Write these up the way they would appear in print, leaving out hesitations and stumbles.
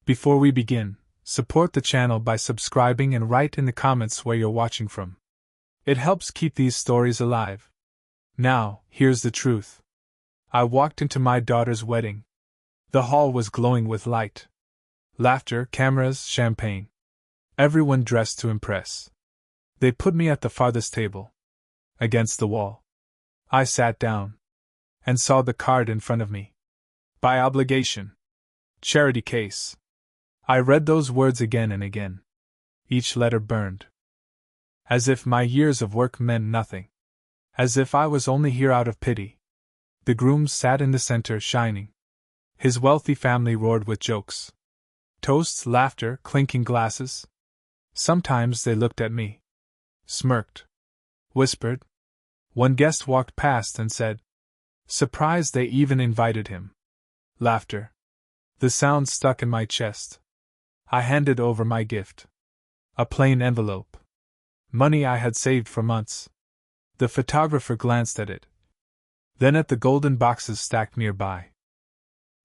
Before we begin, support the channel by subscribing and write in the comments where you're watching from. It helps keep these stories alive. Now, here's the truth. I walked into my daughter's wedding. The hall was glowing with light. Laughter, cameras, champagne. Everyone dressed to impress. They put me at the farthest table. Against the wall. I sat down. And saw the card in front of me. By obligation. Charity case. I read those words again and again. Each letter burned. As if my years of work meant nothing. As if I was only here out of pity. The groom sat in the center, shining. His wealthy family roared with jokes. Toasts, laughter, clinking glasses. Sometimes they looked at me. Smirked. Whispered. One guest walked past and said, surprised they even invited him. Laughter. The sound stuck in my chest. I handed over my gift. A plain envelope. Money I had saved for months. The photographer glanced at it. Then at the golden boxes stacked nearby.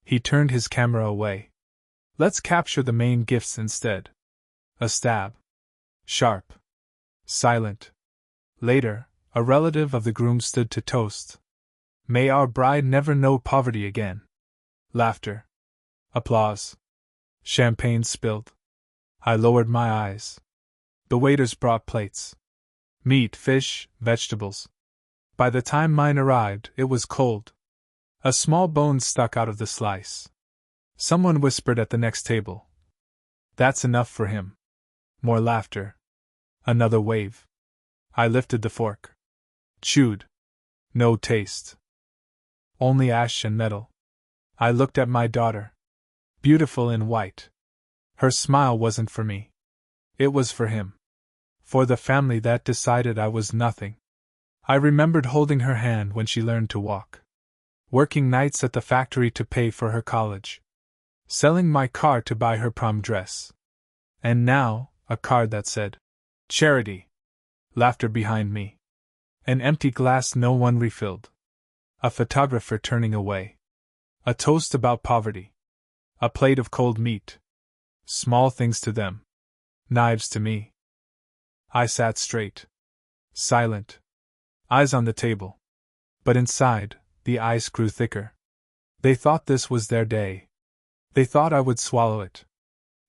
He turned his camera away. Let's capture the main gifts instead. A stab. Sharp. Silent. Later, a relative of the groom stood to toast. May our bride never know poverty again. Laughter. Applause. Champagne spilled. I lowered my eyes. The waiters brought plates. Meat, fish, vegetables. By the time mine arrived, it was cold. A small bone stuck out of the slice. Someone whispered at the next table. That's enough for him. More laughter. Another wave. I lifted the fork. Chewed. No taste. Only ash and metal. I looked at my daughter. Beautiful in white. Her smile wasn't for me. It was for him. For the family that decided I was nothing. I remembered holding her hand when she learned to walk. Working nights at the factory to pay for her college. Selling my car to buy her prom dress. And now, a card that said, charity. Laughter behind me. An empty glass no one refilled. A photographer turning away. A toast about poverty. A plate of cold meat. Small things to them. Knives to me. I sat straight. Silent. Eyes on the table. But inside, the ice grew thicker. They thought this was their day. They thought I would swallow it.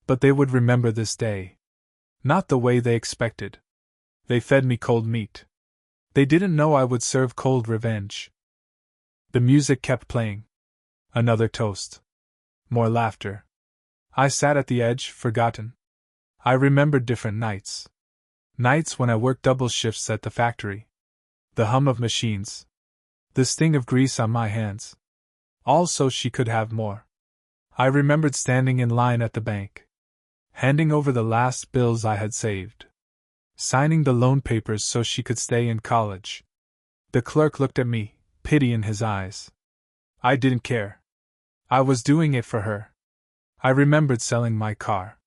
But they would remember this day. Not the way they expected. They fed me cold meat. They didn't know I would serve cold revenge. The music kept playing. Another toast. More laughter. I sat at the edge, forgotten. I remembered different nights. Nights when I worked double shifts at the factory. The hum of machines. The sting of grease on my hands. All so she could have more. I remembered standing in line at the bank. Handing over the last bills I had saved. Signing the loan papers so she could stay in college. The clerk looked at me, pity in his eyes. I didn't care. I was doing it for her. I remembered selling my car.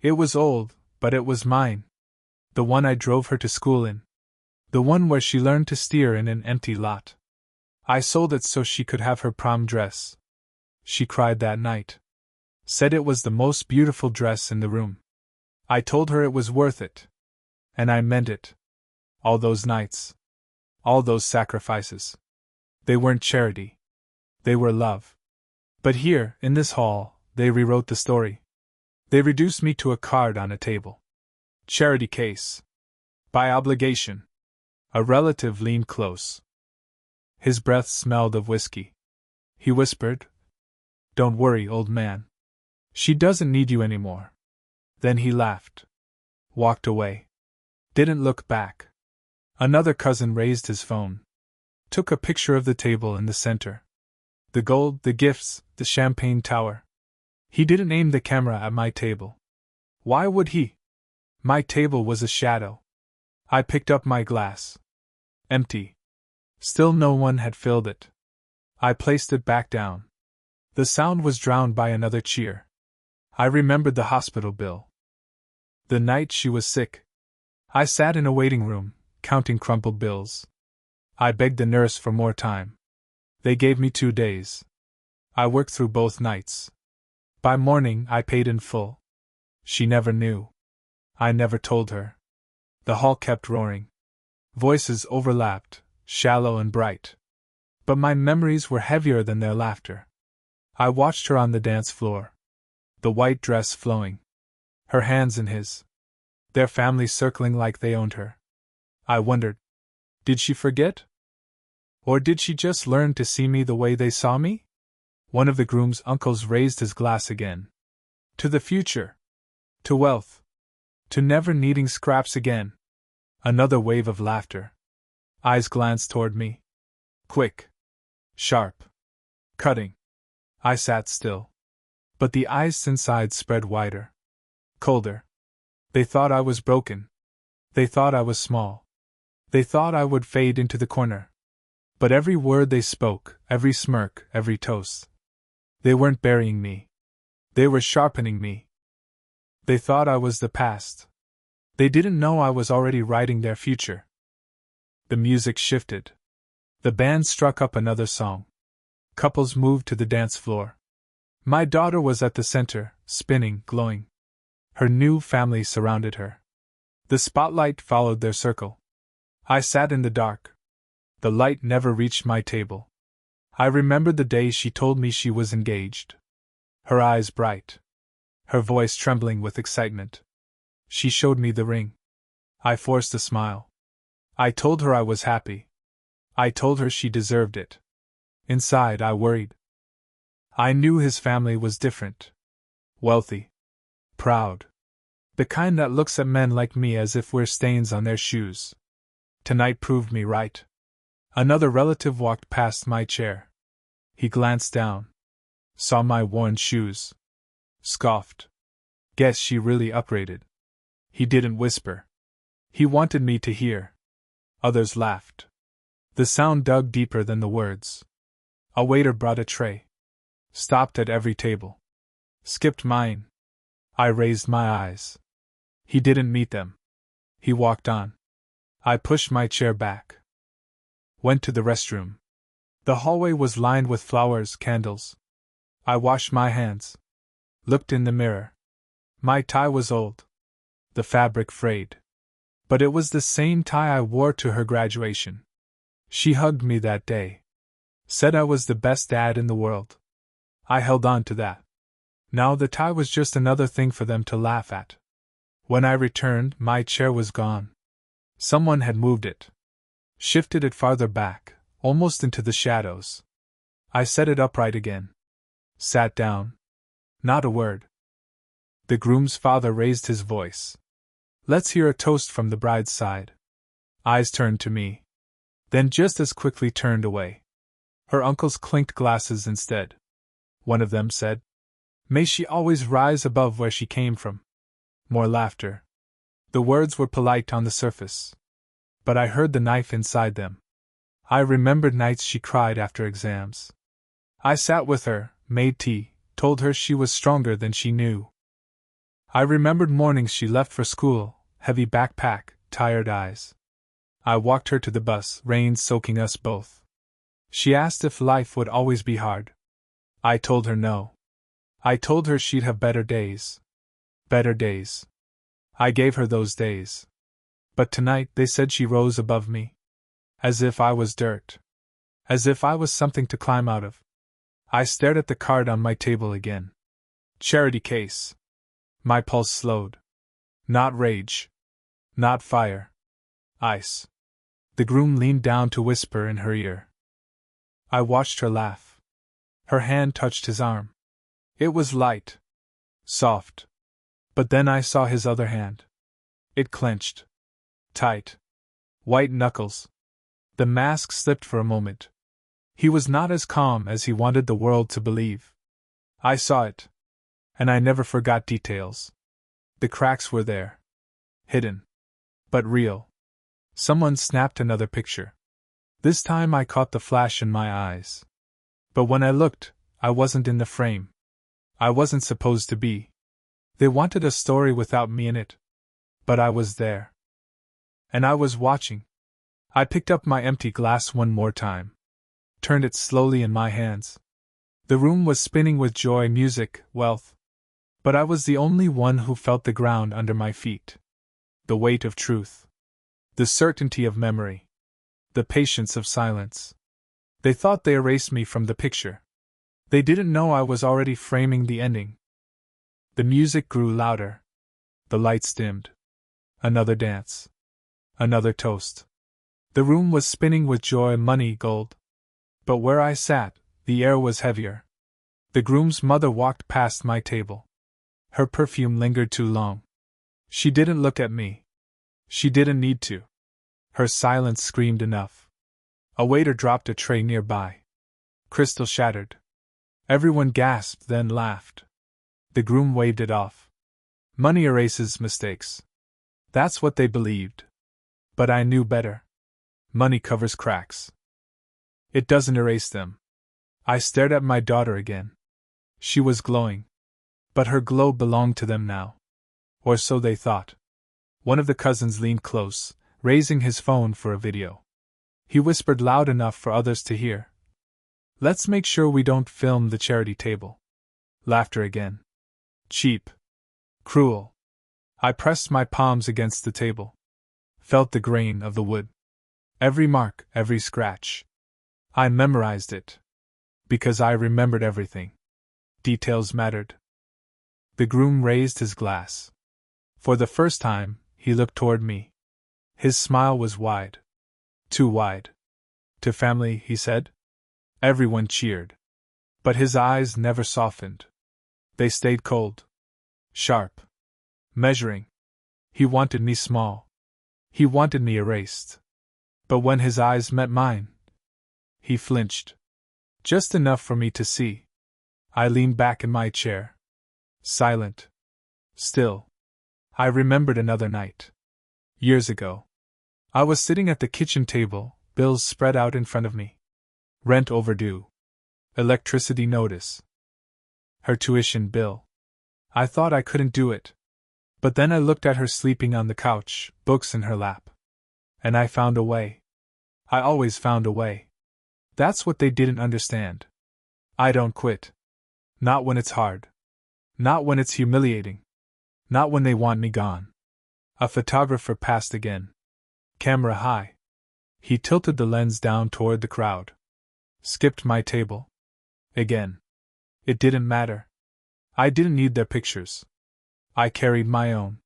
It was old, but it was mine. The one I drove her to school in. The one where she learned to steer in an empty lot. I sold it so she could have her prom dress. She cried that night. Said it was the most beautiful dress in the room. I told her it was worth it. And I meant it. All those nights. All those sacrifices. They weren't charity. They were love. But here, in this hall, they rewrote the story. They reduced me to a card on a table. Charity case. By obligation. A relative leaned close. His breath smelled of whiskey. He whispered, don't worry, old man. She doesn't need you anymore. Then he laughed. Walked away. Didn't look back. Another cousin raised his phone. Took a picture of the table in the center. The gold, the gifts, the champagne tower. He didn't aim the camera at my table. Why would he? My table was a shadow. I picked up my glass. Empty. Still no one had filled it. I placed it back down. The sound was drowned by another cheer. I remembered the hospital bill. The night she was sick. I sat in a waiting room, counting crumpled bills. I begged the nurse for more time. They gave me 2 days. I worked through both nights. By morning, I paid in full. She never knew. I never told her. The hall kept roaring. Voices overlapped, shallow and bright. But my memories were heavier than their laughter. I watched her on the dance floor. The white dress flowing. Her hands in his. Their family circling like they owned her. I wondered, did she forget? Or did she just learn to see me the way they saw me? One of the groom's uncles raised his glass again. To the future. To wealth. To never needing scraps again. Another wave of laughter. Eyes glanced toward me. Quick. Sharp. Cutting. I sat still. But the eyes inside spread wider. Colder. They thought I was broken. They thought I was small. They thought I would fade into the corner. But every word they spoke, every smirk, every toast. They weren't burying me. They were sharpening me. They thought I was the past. They didn't know I was already writing their future. The music shifted. The band struck up another song. Couples moved to the dance floor. My daughter was at the center, spinning, glowing. Her new family surrounded her. The spotlight followed their circle. I sat in the dark. The light never reached my table. I remembered the day she told me she was engaged. Her eyes bright. Her voice trembling with excitement. She showed me the ring. I forced a smile. I told her I was happy. I told her she deserved it. Inside, I worried. I knew his family was different. Wealthy. Proud. The kind that looks at men like me as if we're stains on their shoes. Tonight proved me right. Another relative walked past my chair. He glanced down. Saw my worn shoes. Scoffed. Guess she really upgraded. He didn't whisper. He wanted me to hear. Others laughed. The sound dug deeper than the words. A waiter brought a tray. Stopped at every table. Skipped mine. I raised my eyes. He didn't meet them. He walked on. I pushed my chair back. Went to the restroom. The hallway was lined with flowers, candles. I washed my hands. Looked in the mirror. My tie was old. The fabric frayed. But it was the same tie I wore to her graduation. She hugged me that day. Said I was the best dad in the world. I held on to that. Now the tie was just another thing for them to laugh at. When I returned, my chair was gone. Someone had moved it. Shifted it farther back, almost into the shadows. I set it upright again. Sat down. Not a word. The groom's father raised his voice. Let's hear a toast from the bride's side. Eyes turned to me. Then just as quickly turned away. Her uncles clinked glasses instead. One of them said, "May she always rise above where she came from." More laughter. The words were polite on the surface. But I heard the knife inside them. I remembered nights she cried after exams. I sat with her, made tea, told her she was stronger than she knew. I remembered mornings she left for school, heavy backpack, tired eyes. I walked her to the bus, rain soaking us both. She asked if life would always be hard. I told her no. I told her she'd have better days. Better days. I gave her those days. But tonight they said she rose above me. As if I was dirt. As if I was something to climb out of. I stared at the card on my table again. Charity case. My pulse slowed. Not rage. Not fire. Ice. The groom leaned down to whisper in her ear. I watched her laugh. Her hand touched his arm. It was light. Soft. But then I saw his other hand. It clenched. Tight. White knuckles. The mask slipped for a moment. He was not as calm as he wanted the world to believe. I saw it. And I never forgot details. The cracks were there. Hidden. But real. Someone snapped another picture. This time I caught the flash in my eyes. But when I looked, I wasn't in the frame. I wasn't supposed to be. They wanted a story without me in it. But I was there. And I was watching. I picked up my empty glass one more time. Turned it slowly in my hands. The room was spinning with joy, music, wealth. But I was the only one who felt the ground under my feet. The weight of truth. The certainty of memory. The patience of silence. They thought they erased me from the picture. They didn't know I was already framing the ending. The music grew louder. The lights dimmed. Another dance. Another toast. The room was spinning with joy, money, gold. But where I sat, the air was heavier. The groom's mother walked past my table. Her perfume lingered too long. She didn't look at me. She didn't need to. Her silence screamed enough. A waiter dropped a tray nearby. Crystal shattered. Everyone gasped, then laughed. The groom waved it off. Money erases mistakes. That's what they believed. But I knew better. Money covers cracks. It doesn't erase them. I stared at my daughter again. She was glowing. But her glow belonged to them now. Or so they thought. One of the cousins leaned close, raising his phone for a video. He whispered loud enough for others to hear. Let's make sure we don't film the charity table. Laughter again. Cheap. Cruel. I pressed my palms against the table. Felt the grain of the wood. Every mark, every scratch. I memorized it. Because I remembered everything. Details mattered. The groom raised his glass. For the first time, he looked toward me. His smile was wide. Too wide. To family, he said. Everyone cheered. But his eyes never softened. They stayed cold. Sharp. Measuring. He wanted me small. He wanted me erased. But when his eyes met mine, he flinched. Just enough for me to see. I leaned back in my chair. Silent. Still. I remembered another night. Years ago. I was sitting at the kitchen table, bills spread out in front of me. Rent overdue. Electricity notice. Her tuition bill. I thought I couldn't do it. But then I looked at her sleeping on the couch, books in her lap. And I found a way. I always found a way. That's what they didn't understand. I don't quit. Not when it's hard. Not when it's humiliating. Not when they want me gone. A photographer passed again. Camera high. He tilted the lens down toward the crowd. Skipped my table. Again. It didn't matter. I didn't need their pictures. I carried my own.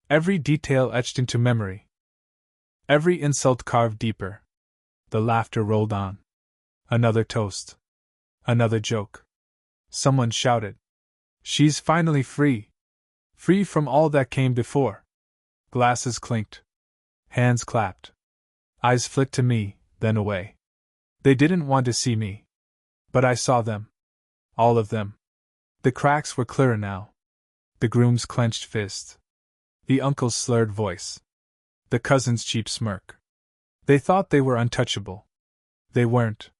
Every detail etched into memory. Every insult carved deeper. The laughter rolled on. Another toast. Another joke. Someone shouted. She's finally free. Free from all that came before. Glasses clinked. Hands clapped. Eyes flicked to me, then away. They didn't want to see me. But I saw them. All of them. The cracks were clearer now. The groom's clenched fist. The uncle's slurred voice. The cousin's cheap smirk. They thought they were untouchable. They weren't.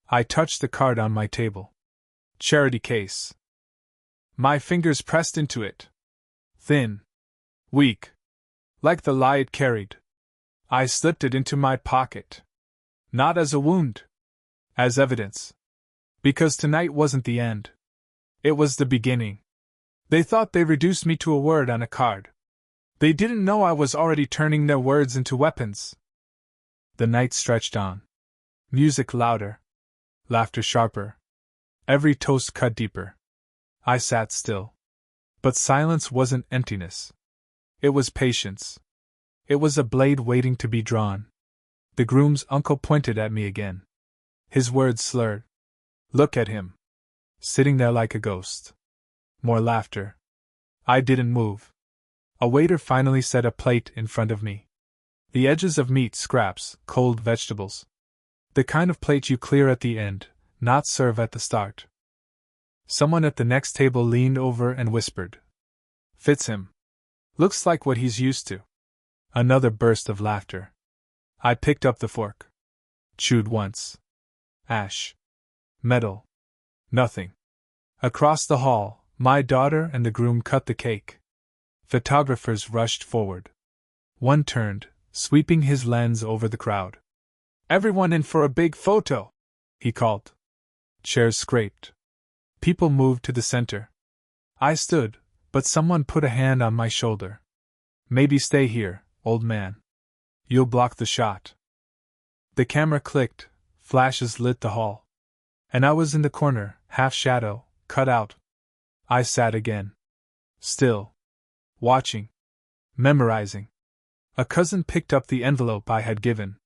I touched the card on my table. Charity case. My fingers pressed into it. Thin. Weak. Like the lie it carried. I slipped it into my pocket. Not as a wound. As evidence. Because tonight wasn't the end. It was the beginning. They thought they reduced me to a word on a card. They didn't know I was already turning their words into weapons. The night stretched on. Music louder. Laughter sharper. Every toast cut deeper. I sat still. But silence wasn't emptiness. It was patience. It was a blade waiting to be drawn. The groom's uncle pointed at me again. His words slurred. Look at him. Sitting there like a ghost. More laughter. I didn't move. A waiter finally set a plate in front of me. The edges of meat scraps, cold vegetables. The kind of plate you clear at the end, not serve at the start. Someone at the next table leaned over and whispered. Fits him. Looks like what he's used to. Another burst of laughter. I picked up the fork. Chewed once. Ash. Metal. Nothing. Across the hall, my daughter and the groom cut the cake. Photographers rushed forward. One turned, sweeping his lens over the crowd. Everyone in for a big photo, he called. Chairs scraped. People moved to the center. I stood, but someone put a hand on my shoulder. Maybe stay here, old man. You'll block the shot. The camera clicked, flashes lit the hall. And I was in the corner, half shadow, cut out. I sat again. Still. Watching. Memorizing. A cousin picked up the envelope I had given.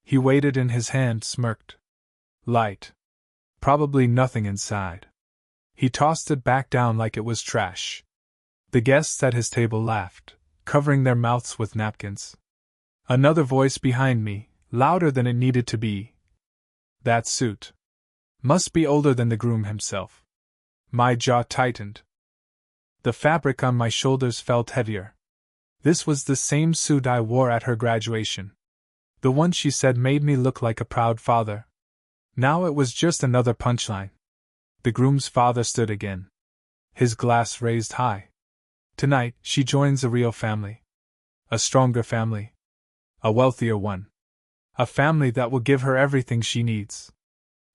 He weighed it in his hand, smirked. Light. Probably nothing inside. He tossed it back down like it was trash. The guests at his table laughed, covering their mouths with napkins. Another voice behind me, louder than it needed to be. That suit must be older than the groom himself. My jaw tightened. The fabric on my shoulders felt heavier. This was the same suit I wore at her graduation. The one she said made me look like a proud father. Now it was just another punchline. The groom's father stood again, his glass raised high. Tonight, she joins a real family. A stronger family. A wealthier one. A family that will give her everything she needs.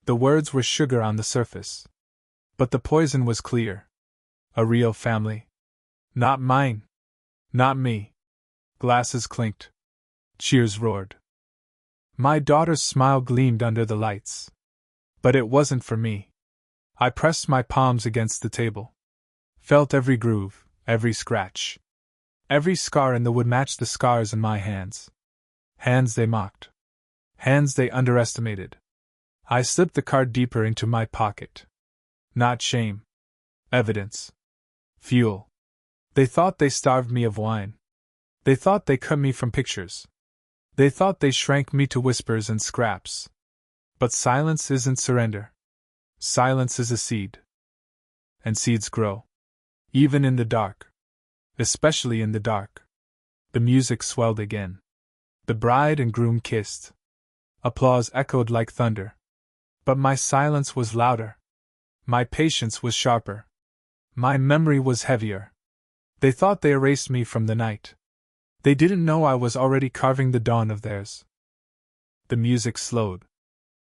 The words were sugar on the surface. But the poison was clear. A real family. Not mine. Not me. Glasses clinked. Cheers roared. My daughter's smile gleamed under the lights. But it wasn't for me. I pressed my palms against the table. Felt every groove, every scratch. Every scar in the wood matched the scars in my hands. Hands they mocked. Hands they underestimated. I slipped the card deeper into my pocket. Not shame. Evidence. Fuel. They thought they starved me of wine. They thought they cut me from pictures. They thought they shrank me to whispers and scraps. But silence isn't surrender. Silence is a seed. And seeds grow. Even in the dark. Especially in the dark. The music swelled again. The bride and groom kissed. Applause echoed like thunder. But my silence was louder. My patience was sharper. My memory was heavier. They thought they erased me from the night. They didn't know I was already carving the dawn of theirs. The music slowed.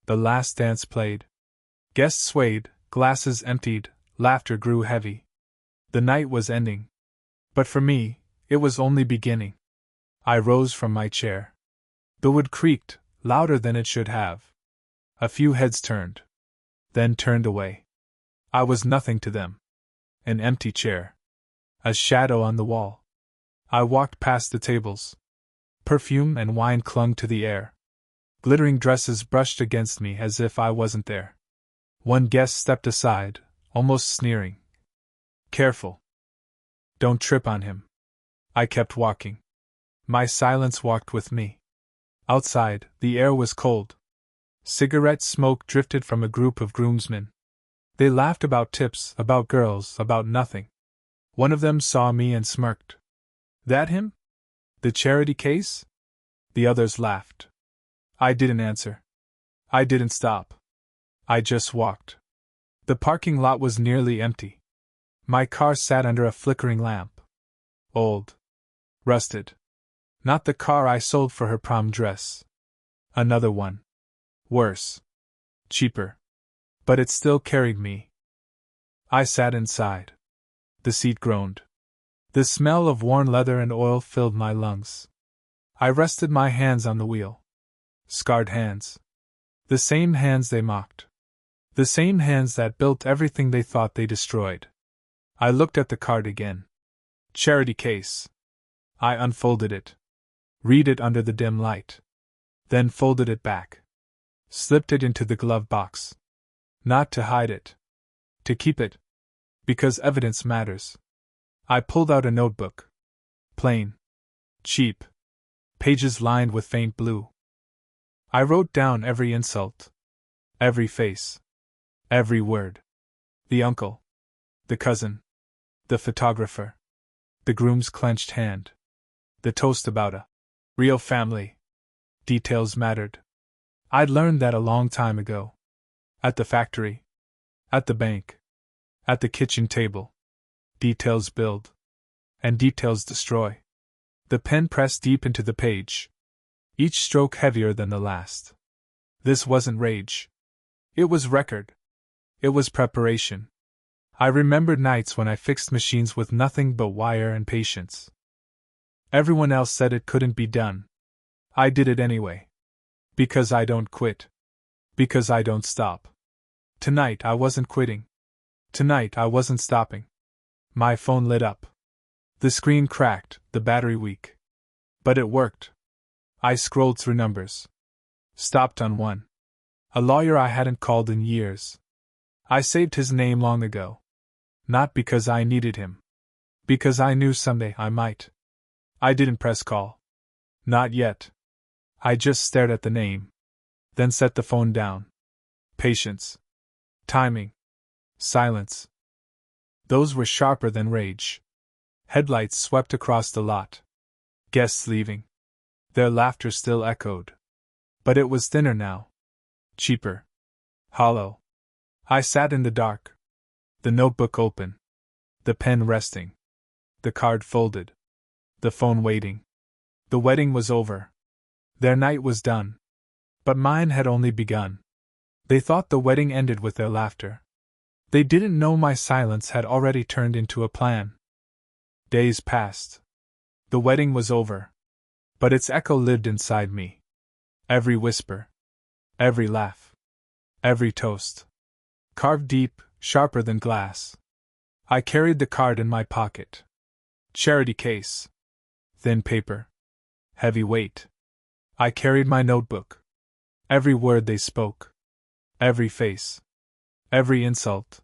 The last dance played. Guests swayed, glasses emptied, laughter grew heavy. The night was ending. But for me, it was only beginning. I rose from my chair. The wood creaked, louder than it should have. A few heads turned. Then turned away. I was nothing to them. An empty chair. A shadow on the wall. I walked past the tables. Perfume and wine clung to the air. Glittering dresses brushed against me as if I wasn't there. One guest stepped aside, almost sneering. Careful. Don't trip on him. I kept walking. My silence walked with me. Outside, the air was cold. Cigarette smoke drifted from a group of groomsmen. They laughed about tips, about girls, about nothing. One of them saw me and smirked. That him? The charity case? The others laughed. I didn't answer. I didn't stop. I just walked. The parking lot was nearly empty. My car sat under a flickering lamp. Old. Rusted. Not the car I sold for her prom dress. Another one. Worse. Cheaper. But it still carried me. I sat inside. The seat groaned. The smell of worn leather and oil filled my lungs. I rested my hands on the wheel. Scarred hands. The same hands they mocked. The same hands that built everything they thought they destroyed. I looked at the card again. Charity case. I unfolded it. Read it under the dim light. Then folded it back. Slipped it into the glove box. Not to hide it. To keep it. Because evidence matters. I pulled out a notebook. Plain. Cheap. Pages lined with faint blue. I wrote down every insult. Every face. Every word. The uncle. The cousin. The photographer. The groom's clenched hand. The toast about a real family. Details mattered. I'd learned that a long time ago. At the factory. At the bank. At the kitchen table. Details build. And details destroy. The pen pressed deep into the page. Each stroke heavier than the last. This wasn't rage. It was record. It was preparation. I remembered nights when I fixed machines with nothing but wire and patience. Everyone else said it couldn't be done. I did it anyway. Because I don't quit. Because I don't stop. Tonight I wasn't quitting. Tonight I wasn't stopping. My phone lit up. The screen cracked, the battery weak. But it worked. I scrolled through numbers. Stopped on one. A lawyer I hadn't called in years. I saved his name long ago. Not because I needed him. Because I knew someday I might. I didn't press call. Not yet. I just stared at the name. Then set the phone down. Patience. Timing. Silence. Those were sharper than rage. Headlights swept across the lot. Guests leaving. Their laughter still echoed. But it was thinner now. Cheaper. Hollow. I sat in the dark. The notebook open. The pen resting. The card folded. The phone waiting. The wedding was over. Their night was done. But mine had only begun. They thought the wedding ended with their laughter. They didn't know my silence had already turned into a plan. Days passed. The wedding was over. But its echo lived inside me. Every whisper. Every laugh. Every toast. Carved deep, sharper than glass. I carried the card in my pocket. Charity case. Thin paper. Heavy weight. I carried my notebook. Every word they spoke. Every face. Every insult.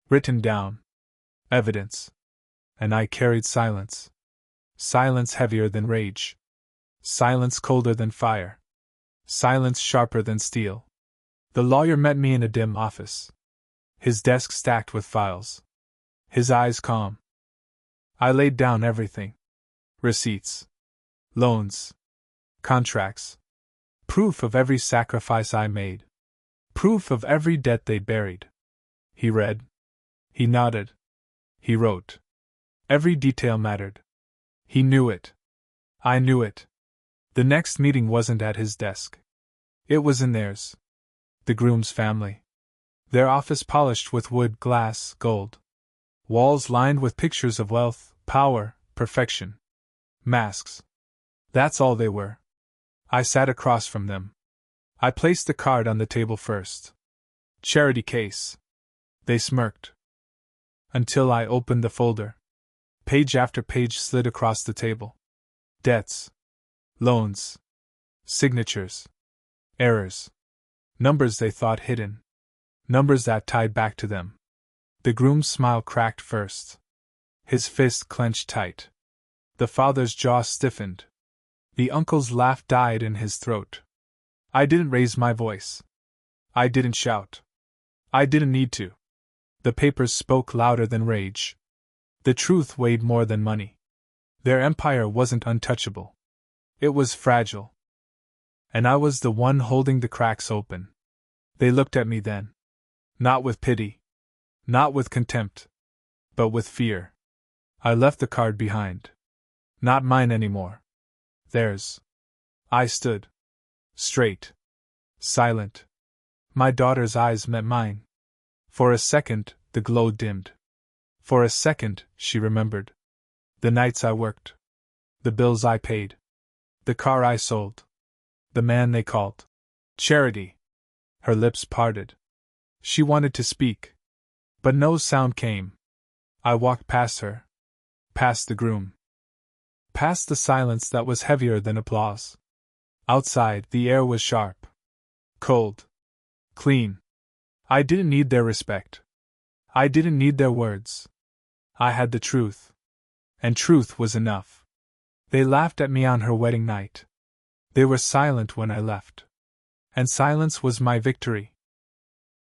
Written down. Evidence. And I carried silence. Silence heavier than rage. Silence colder than fire. Silence sharper than steel. The lawyer met me in a dim office. His desk stacked with files. His eyes calm. I laid down everything. Receipts. Loans. Contracts. Proof of every sacrifice I made. Proof of every debt they buried. He read. He nodded. He wrote. Every detail mattered. He knew it. I knew it. The next meeting wasn't at his desk. It was in theirs. The groom's family. Their office polished with wood, glass, gold. Walls lined with pictures of wealth, power, perfection. Masks. That's all they were. I sat across from them. I placed the card on the table first. Charity case. They smirked. Until I opened the folder. Page after page slid across the table. Debts. Loans. Signatures. Errors. Numbers they thought hidden. Numbers that tied back to them. The groom's smile cracked first. His fist clenched tight. The father's jaw stiffened. The uncle's laugh died in his throat. I didn't raise my voice. I didn't shout. I didn't need to. The papers spoke louder than rage. The truth weighed more than money. Their empire wasn't untouchable. It was fragile. And I was the one holding the cracks open. They looked at me then. Not with pity. Not with contempt. But with fear. I left the card behind. Not mine anymore. Theirs. I stood. Straight. Silent. My daughter's eyes met mine. For a second, the glow dimmed. For a second, she remembered. The nights I worked. The bills I paid. The car I sold. The man they called Charity. Her lips parted. She wanted to speak. But no sound came. I walked past her. Past the groom. Past the silence that was heavier than applause. Outside, the air was sharp. Cold. Clean. I didn't need their respect. I didn't need their words. I had the truth. And truth was enough. They laughed at me on her wedding night. They were silent when I left. And silence was my victory.